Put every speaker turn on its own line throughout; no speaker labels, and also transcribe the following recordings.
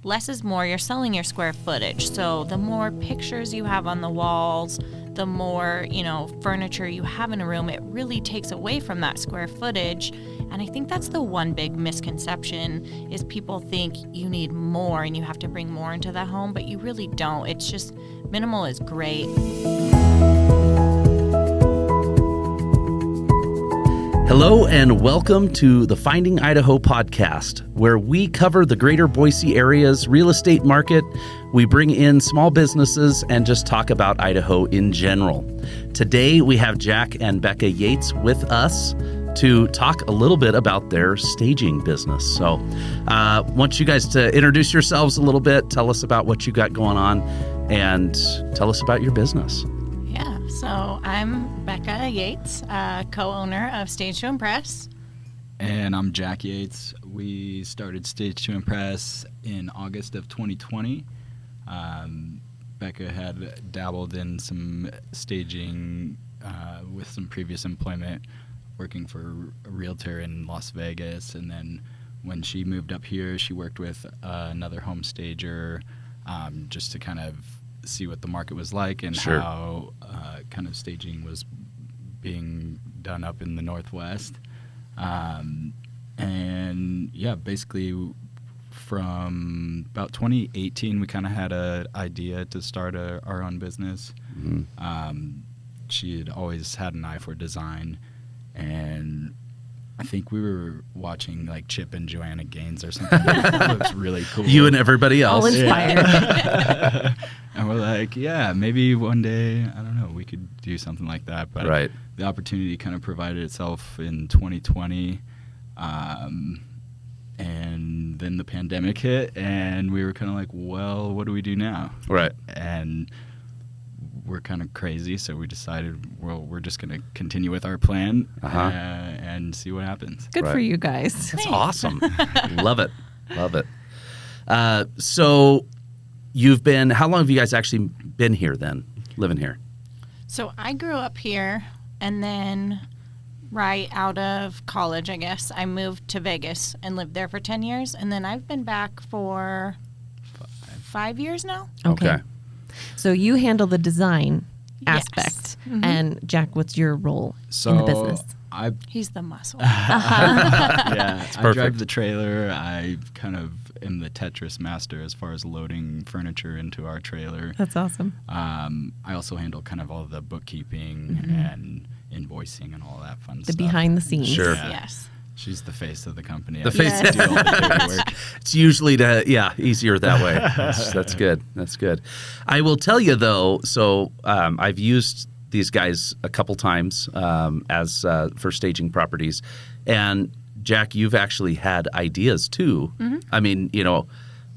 less is more. You're selling your square footage. So the more pictures you have on the walls, the more, furniture you have in a room, it really takes away from that square footage. And I think that's the one big misconception is people think you need more and you have to bring more into the home, but you really don't. It's just minimal is great.
Hello and welcome to the Finding Idaho podcast, where we cover the greater Boise area's real estate market. We bring in small businesses and just talk about Idaho in general. Today we have Jack and Bekah Yates with us to talk a little bit about their staging business. So I want you guys to introduce yourselves a little bit, tell us about what you got going on, and tell us about your business.
So I'm Bekah Yates, co-owner of Stage to Impress.
And I'm Jack Yates. We started Stage to Impress in August of 2020. Bekah had dabbled in some staging with some previous employment, working for a realtor in Las Vegas. And then when she moved up here, she worked with another home stager just to kind of see what the market was like and
Sure.
how kind of staging was being done up in the Northwest. And yeah, basically from about 2018, we kind of had an idea to start our own business. Mm-hmm. She had always had an eye for design, and I think we were watching like Chip and Joanna Gaines or something. That looks really cool.
You and everybody else.
All inspired.
Yeah. And we're like, yeah, maybe one day, I don't know, we could do something like that. But
right.
The opportunity kind of provided itself in 2020. And then the pandemic hit, and we were kind of like, well, what do we do now?
Right.
And we're kind of crazy, so we decided, well, we're just going to continue with our plan and see what happens.
Good for you guys.
That's awesome. Love it. Love it. So you've been, how long have you guys actually been here then, living here?
So I grew up here, and then right out of college, I guess, I moved to Vegas and lived there for 10 years. And then I've been back for 5 years now.
Okay.
So you handle the design
Yes.
aspect.
Mm-hmm.
And Jack, what's your role in the business?
He's the muscle.
Yeah, I
perfect.
drive the trailer. I kind of am the Tetris master as far as loading furniture into our trailer.
That's awesome.
I also handle kind of all the bookkeeping and invoicing and all that fun
The
stuff.
behind the scenes.
Sure.
Yeah.
Yes.
She's the face of the company.
The
I
face-
just do all the dirty work.
It's usually easier that way. That's good. That's good. I will tell you though, so I've used these guys a couple times as for staging properties, and Jack, you've actually had ideas too. Mm-hmm. I mean,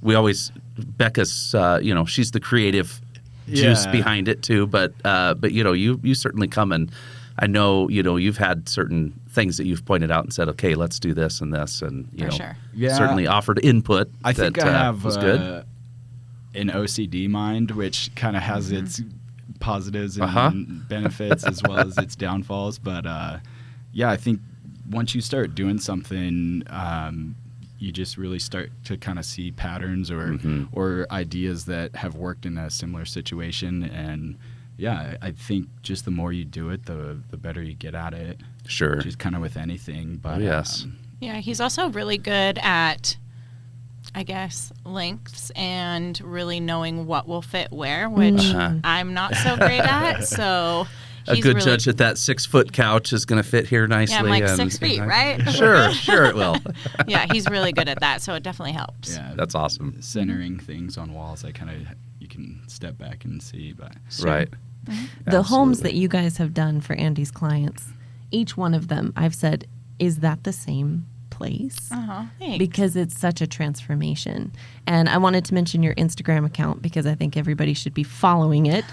we always Bekah's, she's the creative juice behind it too. But you certainly come and I know you've had certain things that you've pointed out and said, okay, let's do this and this, and
sure.
certainly offered input.
I think I have
was good.
An OCD mind, which kind of has its positives and benefits as well as its downfalls. But I think once you start doing something, you just really start to kind of see patterns or ideas that have worked in a similar situation. And yeah, I think just the more you do it, the better you get at it.
Sure.
Which is kind of with anything. But
yes.
Yeah, he's also really good at, I guess, lengths and really knowing what will fit where, which I'm not so great at. So
a
he's
good
really,
judge at that 6-foot couch is going to fit here nicely.
Yeah, I'm like
and,
6 feet, right?
Sure it will.
Yeah, he's really good at that, so it definitely helps.
Yeah,
that's awesome.
Centering things on walls, you can step back and see. But
Right.
Mm-hmm. The homes that you guys have done for Andy's clients, each one of them, I've said, is that the same place?
Thanks.
Because it's such a transformation. And I wanted to mention your Instagram account because I think everybody should be following it.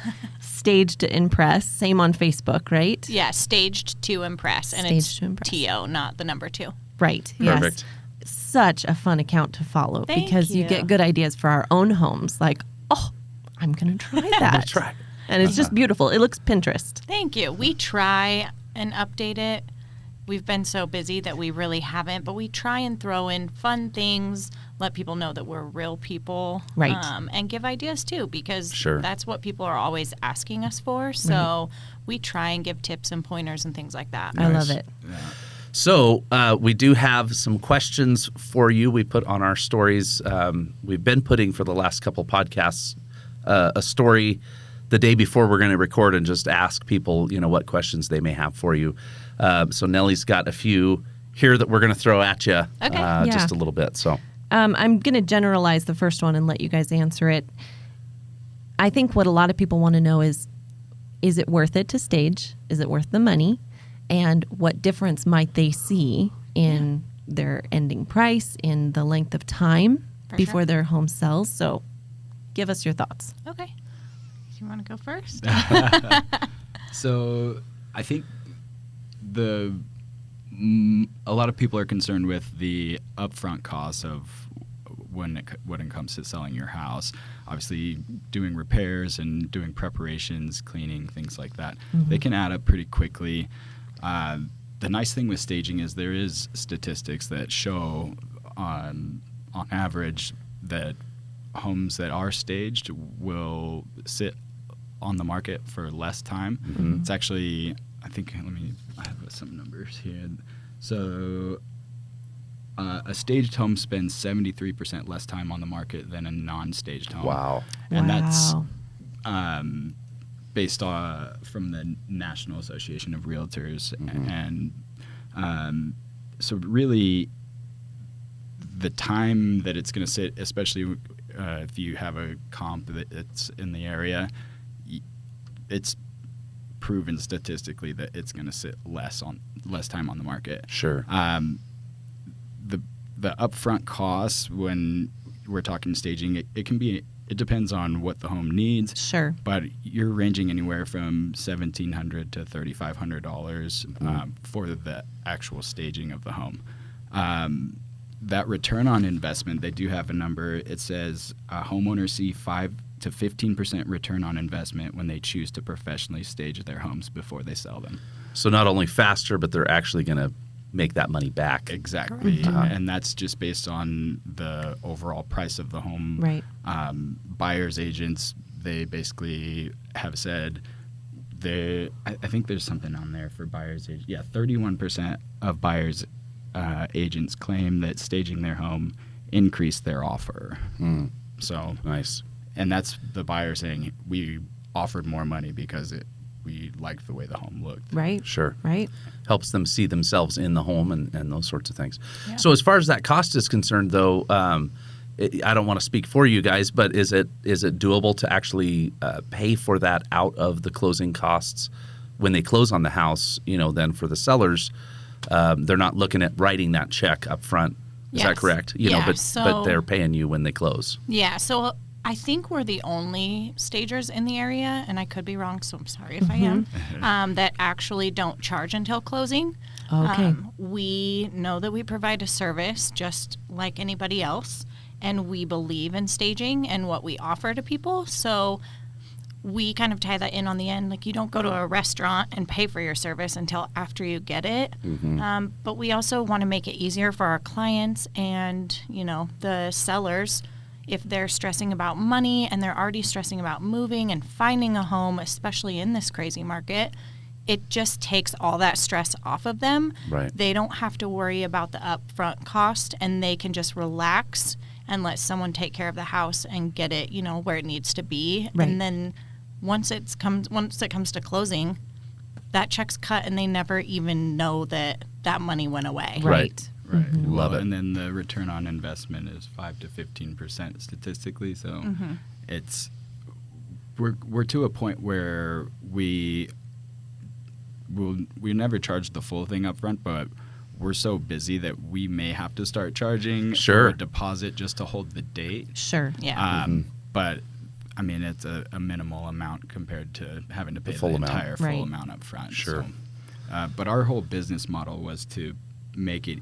Staged to Impress, same on Facebook, right?
Yeah, Staged to Impress, and
Staged
it's
to Impress.
T-O, not the number 2.
Right.
Perfect.
Yes. Such a fun account to follow because you
you.
get good ideas for our own homes. Like, oh, I'm going to try that.
That's right.
And it's just beautiful. It looks Pinterest.
Thank you. We try and update it. We've been so busy that we really haven't, but we try and throw in fun things let people know that we're real people.
Right.
And give ideas too, because
Sure.
that's what people are always asking us for. So we try and give tips and pointers and things like that.
I love
Nice.
it.
So we do have some questions for you. We put on our stories. We've been putting for the last couple podcasts a story the day before we're going to record and just ask people, what questions they may have for you. So Nellie's got a few here that we're going to throw at you
Okay.
just a little bit. So
I'm going to generalize the first one and let you guys answer it. I think what a lot of people want to know is it worth it to stage? Is it worth the money? And what difference might they see in their ending price, in the length of time
For
before
sure.
their home sells? So give us your thoughts.
Okay. You want to go first?
So I think a lot of people are concerned with the upfront costs of when it comes to selling your house. Obviously, doing repairs and doing preparations, cleaning, things like that, they can add up pretty quickly. The nice thing with staging is there is statistics that show on average that homes that are staged will sit on the market for less time. It's actually, I have some numbers here. So a staged home spends 73% less time on the market than a non-staged home.
wow.
And that's
Wow.
based from the National Association of Realtors. And so really the time that it's going to sit, especially if you have a comp that's in the area, it's proven statistically that it's going to sit less time on the market.
Sure.
The upfront costs when we're talking staging, it depends on what the home needs.
Sure.
But you're ranging anywhere from $1,700 to $3,500 for the actual staging of the home. That return on investment, they do have a number. It says homeowners see 5 to 15% return on investment when they choose to professionally stage their homes before they sell them.
So not only faster, but they're actually going to make that money back.
Exactly. And that's just based on the overall price of the home.
Right.
Buyers agents, they basically have said I think there's something on there for buyers agents. Yeah, 31% of buyers agents claim that staging their home increased their offer. So
Nice.
and that's the buyer saying we offered more money because we liked the way the home looked.
Right.
Sure.
Right.
Helps them see themselves in the home and those sorts of things.
Yeah.
So as far as that cost is concerned, though, I don't want to speak for you guys, but is it doable to actually pay for that out of the closing costs when they close on the house? Then for the sellers, they're not looking at writing that check up front. Is that
Yes.
correct?
Yeah,
but
so-
they're paying you when they close.
Yeah, so I think we're the only stagers in the area, and I could be wrong, so I'm sorry if I am, that actually don't charge until closing.
Okay.
We know that we provide a service just like anybody else, and we believe in staging and what we offer to people. So we kind of tie that in on the end. Like, you don't go to a restaurant and pay for your service until after you get it. But we also want to make it easier for our clients and, the sellers. If they're stressing about money and they're already stressing about moving and finding a home, especially in this crazy market, it just takes all that stress off of them.
Right.
They don't have to worry about the upfront cost, and they can just relax and let someone take care of the house and get it, where it needs to be.
Right.
And then once it comes to closing, that check's cut and they never even know that money went away.
Right.
Right.
Love it.
And then the return on investment is 5 to 15% statistically. So it's we're to a point where we never charge the full thing up front, but we're so busy that we may have to start charging
Sure.
for a deposit just to hold the date.
Sure.
Yeah.
But I mean, it's a minimal amount compared to having to pay the
full amount.
entire full
Right.
amount up front.
Sure.
So, but our whole business model was to make it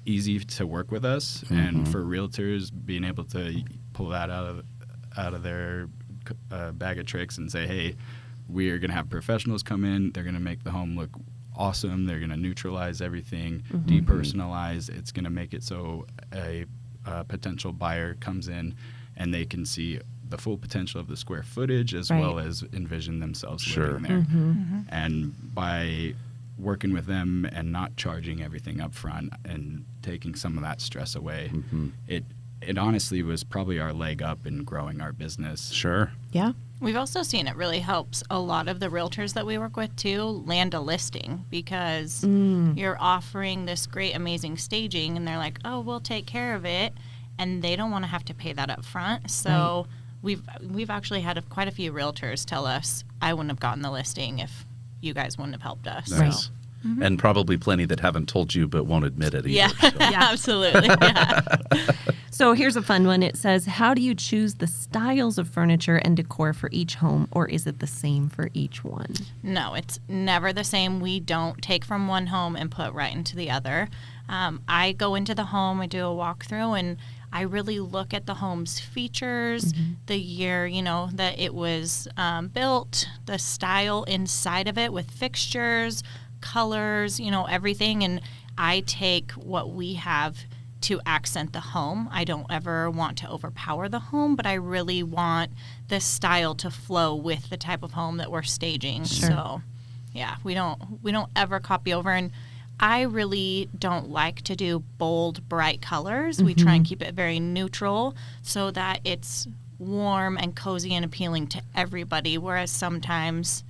easy to work with us, and for realtors being able to pull that out of their bag of tricks and say, hey, we are going to have professionals come in. They're going to make the home look awesome. They're going to neutralize everything, depersonalize. It's going to make it so a a potential buyer comes in and they can see the full potential of the square footage as
Right.
well as envision themselves
Sure.
living there. And by working with them and not charging everything up front and taking some of that stress away, it honestly was probably our leg up in growing our business.
Sure.
Yeah.
We've also seen it really helps a lot of the realtors that we work with too land a listing, because you're offering this great, amazing staging and they're like, oh, we'll take care of it. And they don't want to have to pay that up front. So we've actually had quite a few realtors tell us, I wouldn't have gotten the listing if you guys wouldn't have helped us.
Nice.
So.
And probably plenty that haven't told you but won't admit it either.
Yeah,
So.
absolutely. Yeah.
So here's a fun one. It says, how do you choose the styles of furniture and decor for each home, or is it the same for each one?
No, it's never the same. We don't take from one home and put right into the other. I go into the home, I do a walkthrough, and I really look at the home's features, the year, that it was built, the style inside of it with fixtures, colors, everything. And I take what we have to accent the home. I don't ever want to overpower the home, but I really want the style to flow with the type of home that we're staging.
Sure.
So, yeah, we don't ever copy over. And I really don't like to do bold, bright colors. We try and keep it very neutral so that it's warm and cozy and appealing to everybody. Whereas sometimes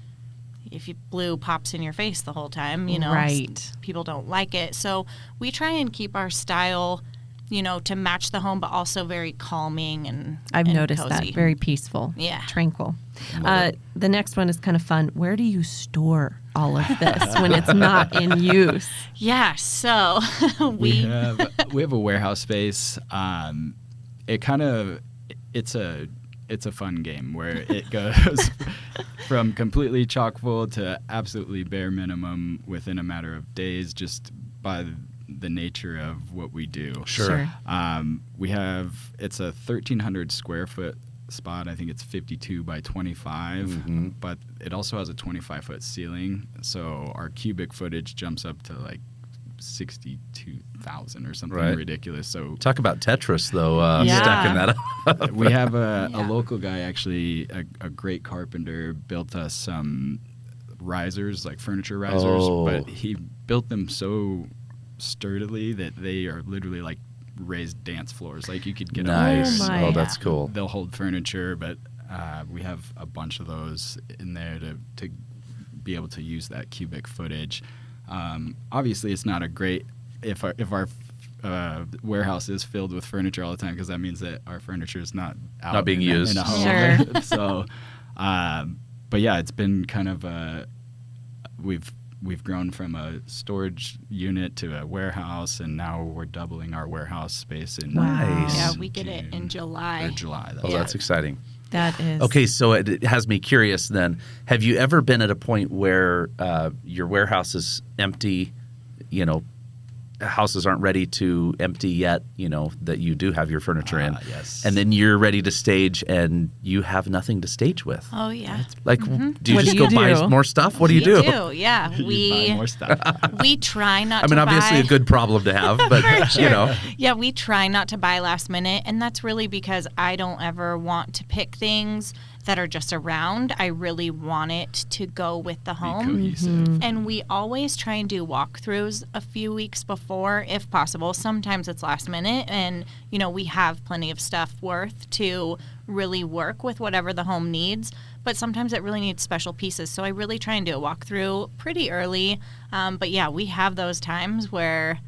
if blue pops in your face the whole time,
Right.
people don't like it. So we try and keep our style, to match the home, but also very calming and
I've
and
noticed
cozy.
that. Very peaceful.
Yeah.
Tranquil. The next one is kind of fun. Where do you store all of this when it's not in use?
Yeah. So
We have a warehouse space. It's a fun game where it goes from completely chock full to absolutely bare minimum within a matter of days, just by the nature of what we do.
Sure.
It's a 1,300 square foot spot. I think it's 52 by 25, but it also has a 25-foot ceiling. So our cubic footage jumps up to like 62,000 or something ridiculous. So
Talk about Tetris, though,
Yeah.
stacking that up.
we have a local guy, actually, a great carpenter, built us some risers, like furniture risers, but he built them so sturdily that they are literally like raised dance floors. Like you could get
Nice.
Oh, my.
That's cool.
They'll hold furniture, but we have a bunch of those in there to be able to use that cubic footage. Obviously, it's not a great if our warehouse is filled with furniture all the time, because that means that our furniture is not out
being
in
used.
a home.
Sure.
So, but yeah, it's been kind of we've grown from a storage unit to a warehouse, and now we're doubling our warehouse space in
Nice.
Yeah, we get it in July.
July.
Oh, that's exciting.
That is.
Okay, so it has me curious then. Have you ever been at a point where your warehouse is empty, houses aren't ready to empty yet, that you do have your furniture in?
Yes.
And then you're ready to stage and you have nothing to stage with?
Oh, yeah.
Like, do you
What
just
do
go
you
buy
do?
more stuff? What do you do?
Yeah.
You buy more stuff.
We try not
I mean,
to
obviously
buy.
a good problem to have, but,
Yeah, we try not to buy last minute, and that's really because I don't ever want to pick things that are just around. I really want it to go with the
Be
home.
cohesive.
And we always try and do walkthroughs a few weeks before, if possible. Sometimes it's last minute, and we have plenty of stuff worth to really work with whatever the home needs. But sometimes it really needs special pieces, so I really try and do a walkthrough pretty early. But yeah, we have those times where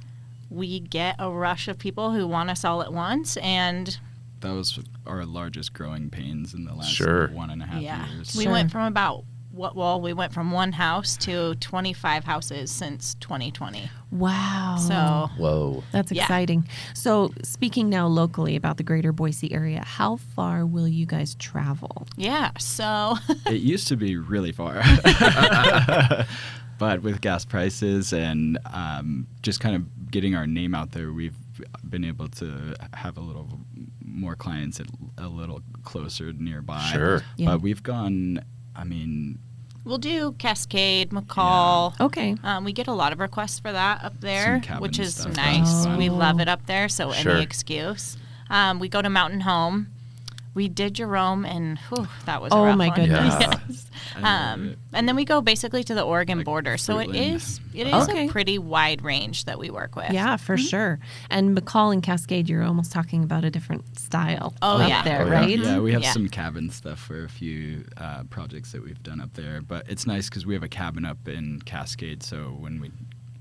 we get a rush of people who want us all at once, and
That was our largest growing pains in the last
Sure.
1.5 years.
we
Sure.
went from we went from one house to 25 houses since 2020.
Wow.
So
whoa.
That's
Yeah.
exciting. So, speaking now locally about the greater Boise area, how far will you guys travel?
yeah, so
It used to be really far. But with gas prices and just kind of getting our name out there, we've been able to have a little more clients a little closer nearby.
Sure.
Yeah.
But we've gone,
We'll do Cascade, McCall.
Okay.
We get a lot of requests for that up there,
Some cabin
which is
stuff.
nice.
Oh.
We love it up there, so
Sure.
any excuse. We go to Mountain Home. We did Jerome, and whew, that was a
Oh,
rough
my
one.
goodness.
Yes.
I love it.
And then we go basically to the Oregon border, so it
Fruitland.
is
Okay.
a pretty wide range that we work with.
Yeah, for sure. And McCall and Cascade, you're almost talking about a different style
Oh,
up
yeah.
there,
Oh, yeah.
right?
Yeah, we have
Yeah.
some cabin stuff for a few projects that we've done up there. But it's nice because we have a cabin up in Cascade, so when we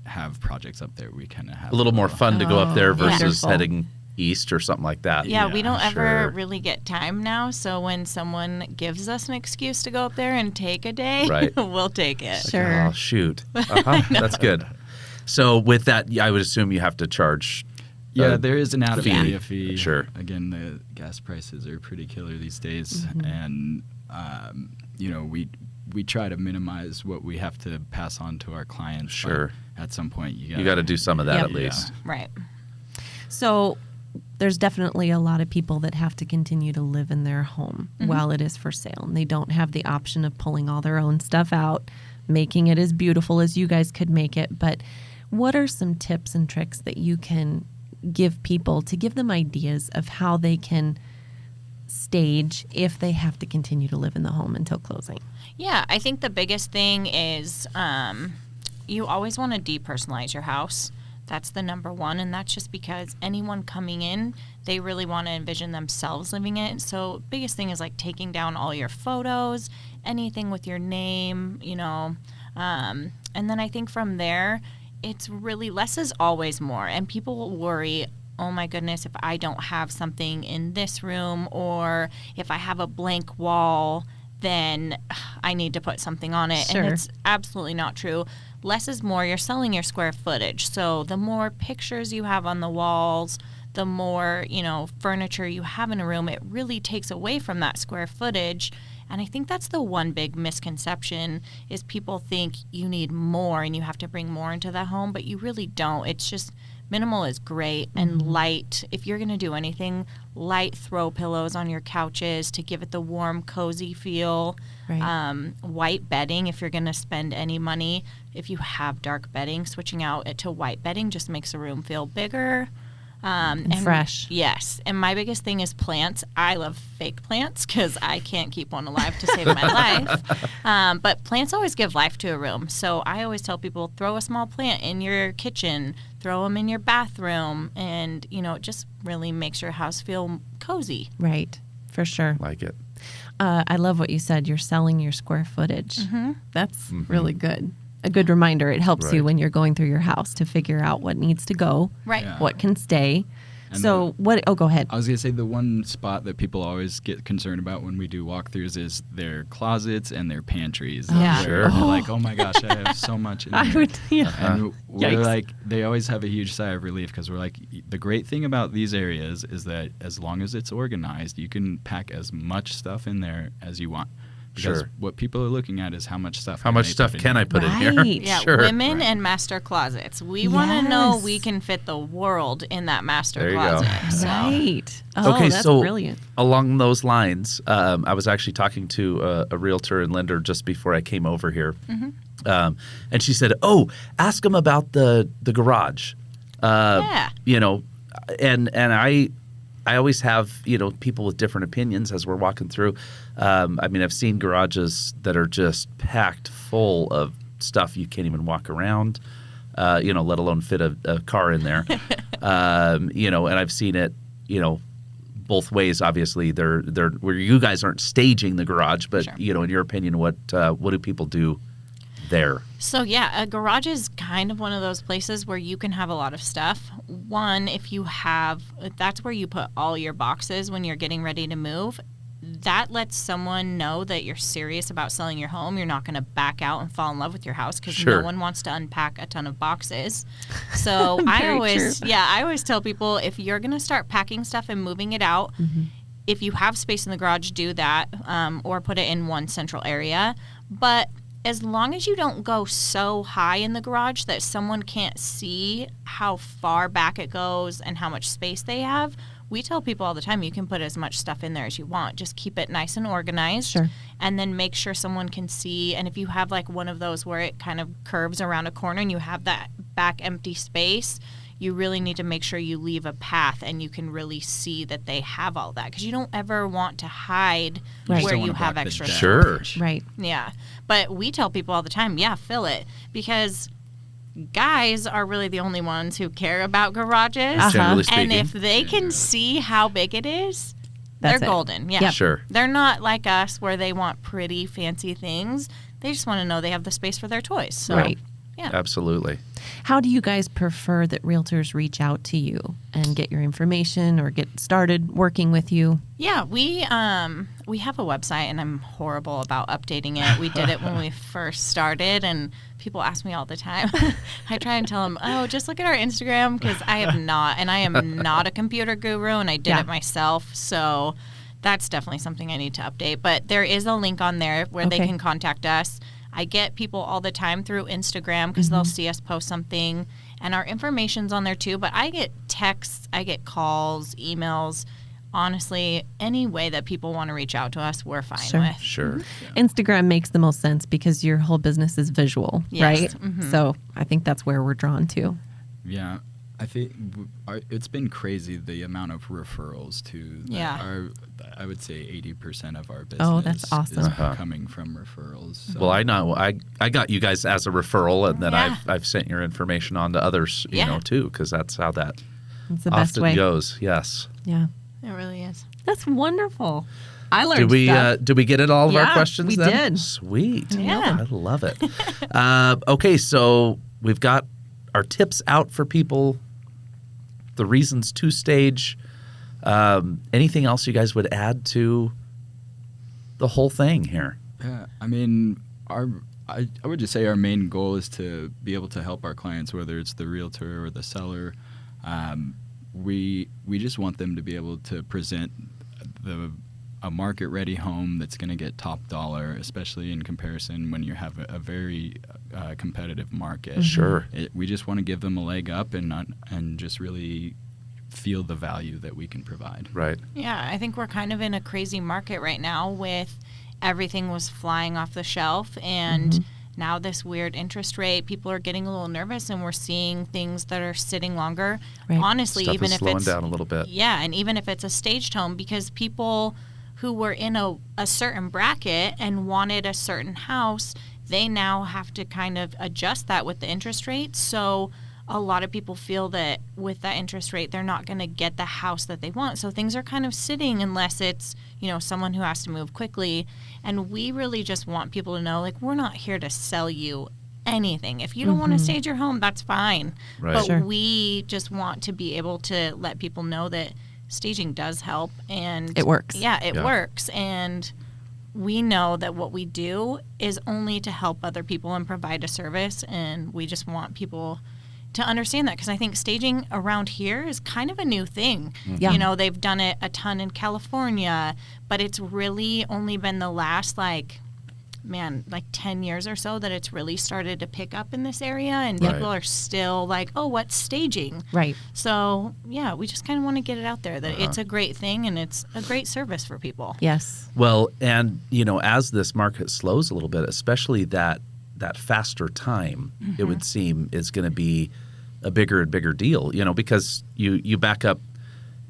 have projects up there, we kind of have
A little more fun to go up there
Oh,
versus
wonderful.
heading east or something like that.
Yeah, we don't
sure.
ever really get time now, so when someone gives us an excuse to go up there and take a day,
Right.
we'll take it.
Sure.
Oh, shoot. That's good. So with that, I would assume you have to charge.
Yeah, there is an out of
fee.
area fee.
Sure.
Again, the gas prices are pretty killer these days, and we try to minimize what we have to pass on to our clients. but
Sure.
At some point,
You got to do some of that
Yep.
at least.
Right.
So there's definitely a lot of people that have to continue to live in their home while it is for sale. And they don't have the option of pulling all their own stuff out, making it as beautiful as you guys could make it. But what are some tips and tricks that you can give people to give them ideas of how they can stage if they have to continue to live in the home until closing?
Yeah, I think the biggest thing is you always want to depersonalize your house. That's the number one, and that's just because anyone coming in, they really want to envision themselves living it. So biggest thing is like taking down all your photos, anything with your name, and then I think from there, it's really less is always more, and people will worry, oh my goodness, if I don't have something in this room, or if I have a blank wall, then I need to put something on it.
Sure.
And it's absolutely not true. Less is more. You're selling your square footage. So the more pictures you have on the walls, the more, furniture you have in a room, it really takes away from that square footage. And I think that's the one big misconception is people think you need more and you have to bring more into the home, but you really don't. It's just minimal is great and light. If you're going to do anything, light throw pillows on your couches to give it the warm, cozy feel.
Right.
White bedding, if you're going to spend any money. If you have dark bedding, switching out it to white bedding just makes the room feel bigger.
And fresh.
Yes. And my biggest thing is plants. I love fake plants because I can't keep one alive to save my life. But plants always give life to a room. So I always tell people, throw a small plant in your kitchen, throw them in your bathroom, and, it just really makes your house feel cozy.
Right. For sure.
Like it.
I love what you said. You're selling your square footage. That's
Mm-hmm.
really good. A good reminder. It helps you
Right.
when you're going through your house to figure out what needs to go,
Right.
Yeah.
what can stay.
And
So what? Oh, go ahead.
I was going to say the one spot that people always get concerned about when we do walkthroughs is their closets and their pantries.
Yeah.
Where
Sure.
they're like, oh my gosh, I have so much in
I
there.
would. Yeah.
And we're
Yikes.
like, they always have a huge sigh of relief because we're like, the great thing about these areas is that as long as it's organized, you can pack as much stuff in there as you want. Because
Sure.
what people are looking at is how much stuff.
How much stuff can I put in here?
Right.
Yeah,
Sure.
women
Right.
and master closets. We want to know
Yes.
we can fit the world in that master
There you go.
closet. So.
Right. Oh,
Okay,
that's
so
brilliant.
along those lines, I was actually talking to a realtor and lender just before I came over here, and she said, "Oh, ask them about the garage."
Yeah.
And I always have people with different opinions as we're walking through. I've seen garages that are just packed full of stuff you can't even walk around, let alone fit a car in there. And I've seen it, both ways. Obviously, they're where you guys aren't staging the garage, but
Sure.
in your opinion, what do people do there?
So yeah, a garage is kind of one of those places where you can have a lot of stuff. One, that's where you put all your boxes when you're getting ready to move. That lets someone know that you're serious about selling your home. You're not going to back out and fall in love with your house because
Sure.
no one wants to unpack a ton of boxes. So
Very
I always tell people if you're going to start packing stuff and moving it out, if you have space in the garage, do that, or put it in one central area. But as long as you don't go so high in the garage that someone can't see how far back it goes and how much space they have, we tell people all the time, you can put as much stuff in there as you want. Just keep it nice and organized.
Sure.
And then make sure someone can see. And if you have like one of those where it kind of curves around a corner and you have that back empty space, you really need to make sure you leave a path and you can really see that they have all that, because you don't ever want to hide
Right.
where
Don't
you
wanna
have
block the
extra
deck.
Sure.
Right.
Yeah. But we tell people all the time, fill it, because guys are really the only ones who care about garages.
Uh-huh.
Generally
And
speaking.
if they can see how big it is,
That's
they're
it.
golden. Yeah.
Yep.
Sure.
They're not like us where they want pretty, fancy things. They just want to know they have the space for their toys. So,
Right.
yeah.
Absolutely.
How do you guys prefer that realtors reach out to you and get your information or get started working with you?
Yeah, we have a website, and I'm horrible about updating it. We did it when we first started, and people ask me all the time. I try and tell them, oh, just look at our Instagram, because I have not, and I am not a computer guru, and I did
Yeah.
it myself, so that's definitely something I need to update. But there is a link on there where they
Okay.
can contact us. I get people all the time through Instagram because they'll see us post something, and our information's on there too. But I get texts, I get calls, emails. Honestly, any way that people want to reach out to us, we're fine
Sure.
with.
Sure.
Instagram makes the most sense because your whole business is visual,
Yes.
right?
Mhm.
So I think that's where we're drawn to.
Yeah, I think it's been crazy, the amount of referrals to
Yeah.
I would say 80% of our business
Oh, that's awesome.
is
Uh-huh.
coming from referrals. So.
Well, I know I got you guys as a referral, and then
Yeah.
I've sent your information on to others, you
Yeah.
know, too, because that's how that
It's the best
often
way.
goes. Yes.
Yeah.
It really is.
That's wonderful. I learned
Did we
stuff.
did we get at all of our
Yeah,
questions?
we
then?
did.
Sweet.
Yeah.
I love it. Okay, so we've got our tips out for people. The reasons to stage. Anything else you guys would add to the whole thing here?
Yeah, I mean, I would just say our main goal is to be able to help our clients, whether it's the realtor or the seller. We just want them to be able to present a market-ready home that's going to get top dollar, especially in comparison when you have a very competitive market.
Sure.
We just want to give them a leg up and just really feel the value that we can provide.
Right.
Yeah, I think we're kind of in a crazy market right now with everything was flying off the shelf, and now this weird interest rate, people are getting a little nervous, and we're seeing things that are sitting longer.
Right.
Honestly,
Stuff
even
is
if
slowing
it's
down a little bit.
Yeah, and even if it's a staged home, because people who were in a certain bracket and wanted a certain house, they now have to kind of adjust that with the interest rate. So a lot of people feel that with that interest rate, they're not going to get the house that they want. So things are kind of sitting unless it's, someone who has to move quickly. And we really just want people to know, like, we're not here to sell you anything. If you don't want to stage your home, that's fine.
Right.
But
Sure.
we just want to be able to let people know that staging does help, and
It works.
Yeah, it
Yeah.
works. And we know that what we do is only to help other people and provide a service, and we just want people to understand that, because I think staging around here is kind of a new thing.
Yeah.
They've done it a ton in California, but it's really only been the last 10 years or so that it's really started to pick up in this area, and
Right.
people are still like, oh, what's staging?
Right.
So, yeah, we just kind of want to get it out there that it's a great thing and it's a great service for people.
Yes.
Well, and as this market slows a little bit, especially that faster time, it would seem is going to be a bigger and bigger deal. Because you back up,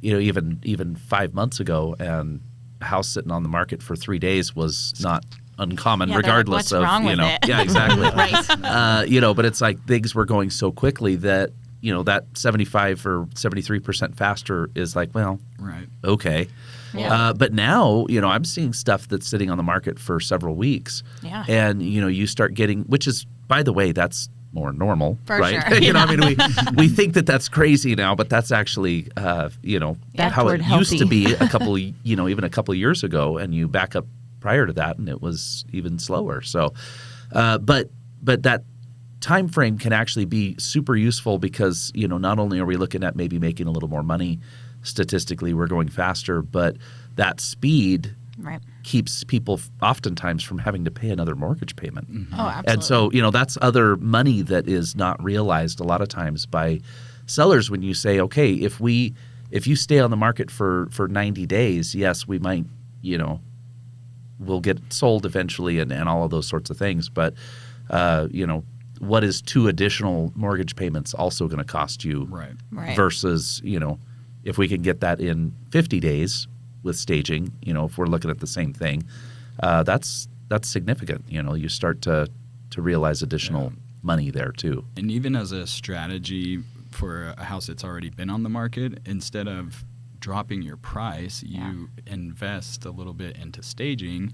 even 5 months ago, and a house sitting on the market for 3 days was not uncommon,
Yeah, they're like,
regardless
"What's
of
wrong with it?"
Yeah, exactly.
Right.
But it's like things were going so quickly that that 75 or 73% faster is like, well,
Right.
okay.
Yeah.
But now, I'm seeing stuff that's sitting on the market for several weeks.
Yeah.
And, you start getting, which is, by the way, that's more normal,
For
right?
sure.
We think that that's crazy now, but that's actually, how
Backward
it used to
healthy.
be even a couple of years ago, and you back up prior to that, and it was even slower. So, but that time frame can actually be super useful because, not only are we looking at maybe making a little more money, statistically we're going faster, but that speed
Right.
keeps people oftentimes from having to pay another mortgage payment.
Oh, absolutely.
And so, that's other money that is not realized a lot of times by sellers when you say, okay, if we if you stay on the market for 90 days, yes, we might, we'll get sold eventually and all of those sorts of things. But, what is 2 additional mortgage payments also going to cost you?
Right.
Versus, if we can get that in 50 days with staging, if we're looking at the same thing, that's significant. You start to realize additional money there too.
And even as a strategy for a house that's already been on the market, instead of dropping your price, you invest a little bit into staging,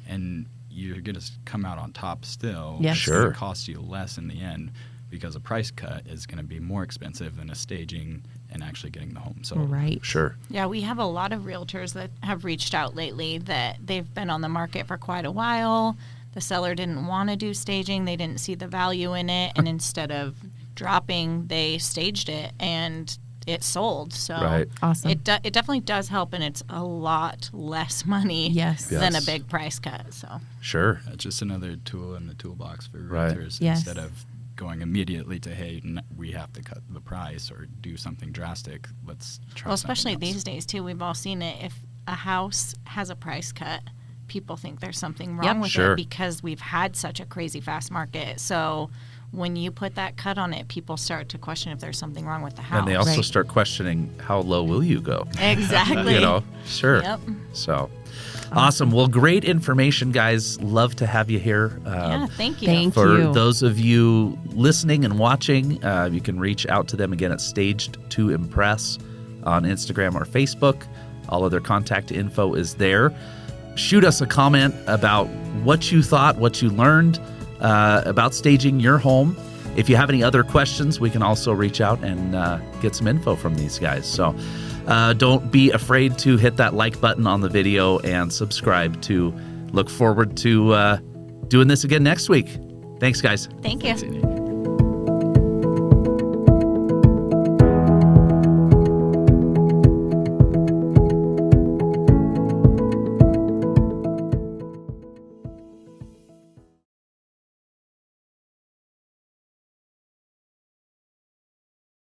and you're going to come out on top still.
Yes.
It's
Sure.
going to cost you less in the end, because a price cut is going to be more expensive than a staging and actually getting the home sold.
Right.
Sure.
Yeah, we have a lot of realtors that have reached out lately that they've been on the market for quite a while. The seller didn't want to do staging. They didn't see the value in it. And instead of dropping, they staged it and it sold. So
Right.
Awesome.
it definitely does help, and it's a lot less money
Yes.
than a
Yes.
big price cut. So
Sure.
Just another tool in the toolbox for
Right.
realtors,
Yes.
instead of going immediately to, hey, we have to cut the price or do something drastic. Let's try
well, especially
something else.
these days too, we've all seen it. If a house has a price cut, people think there's something wrong
Yep.
with
Sure.
it because we've had such a crazy fast market. So when you put that cut on it, people start to question if there's something wrong with the house.
And they also
Right.
start questioning, how low will you go?
Exactly.
Sure.
Yep.
So awesome. Well, great information, guys. Love to have you here.
Yeah, thank you.
Thank
For
you.
those of you listening and watching, you can reach out to them again at Staged to Impress on Instagram or Facebook. All of their contact info is there. Shoot us a comment about what you thought, what you learned about staging your home. If you have any other questions, we can also reach out and get some info from these guys. So don't be afraid to hit that like button on the video and subscribe to look forward to doing this again next week. Thanks, guys.
Thank you.
Thanks, Andy.